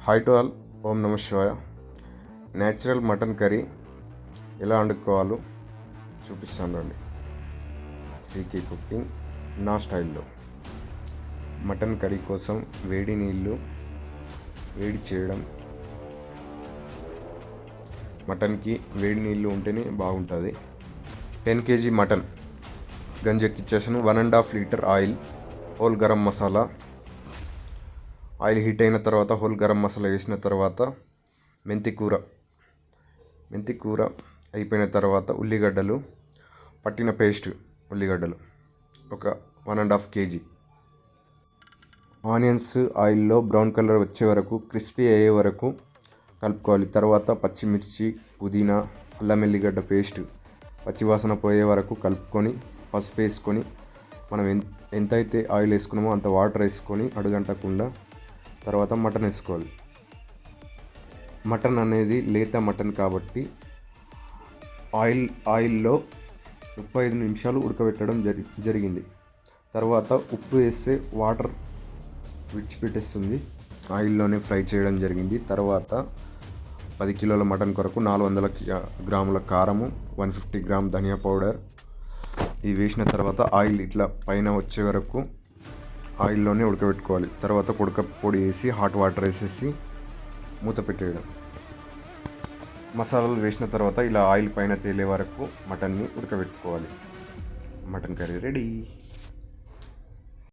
Hi to all, ఓం నమ శివాయ. Natural mutton curry ఎలా వండుకోవాలో చూపిస్తాను రండి. సీకే కుకింగ్ నా స్టైల్లో. మటన్ కర్రీ కోసం వేడి నీళ్ళు వేడి చేయడం. మటన్కి వేడి నీళ్ళు ఉంటేనే బాగుంటుంది. 10 kg మటన్ గంజెక్కిచ్చేసాను. 1.5 litre oil, whole garam masala. Oil heat అయిన తర్వాత హోల్ గరం మసాలా వేసిన తర్వాత మెంతి కూర అయిపోయిన తర్వాత ఉల్లిగడ్డలు, పట్టిన పేస్ట్ ఉల్లిగడ్డలు ఒక 1.5 kg. ఆనియన్స్ ఆయిల్లో బ్రౌన్ కలర్ వచ్చే వరకు, క్రిస్పీ అయ్యే వరకు కలుపుకోవాలి. తర్వాత పచ్చిమిర్చి, పుదీనా, అల్లం ఎల్లిగడ్డ పేస్ట్ పచ్చివాసన పోయే వరకు కలుపుకొని పసుపు వేసుకొని మనం ఎంతైతే ఆయిల్ వేసుకున్నామో అంత వాటర్ వేసుకొని అడుగంటకుండా తర్వాత మటన్ వేసుకోవాలి. మటన్ అనేది లేత మటన్ కాబట్టి ఆయిల్లో 35 నిమిషాలు ఉడకబెట్టడం జరిగింది. తర్వాత ఉప్పు వేస్తే వాటర్ విడిచిపెట్టేస్తుంది. ఆయిల్లోనే ఫ్రై చేయడం జరిగింది. తర్వాత 10 కిలోల మటన్ కొరకు 400 గ్రాముల కారము, 150 గ్రామ్ ధనియా పౌడర్ ఇవి వేసిన తర్వాత ఆయిల్ ఇట్లా పైన వచ్చే వరకు ఆయిల్లోనే ఉడకబెట్టుకోవాలి. తర్వాత కుడక పొడి వేసి హాట్ వాటర్ వేసేసి మూత పెట్టేయడం. మసాలాలు వేసిన తర్వాత ఇలా ఆయిల్ పైన తేలే వరకు మటన్ని ఉడకబెట్టుకోవాలి. Mutton curry ready.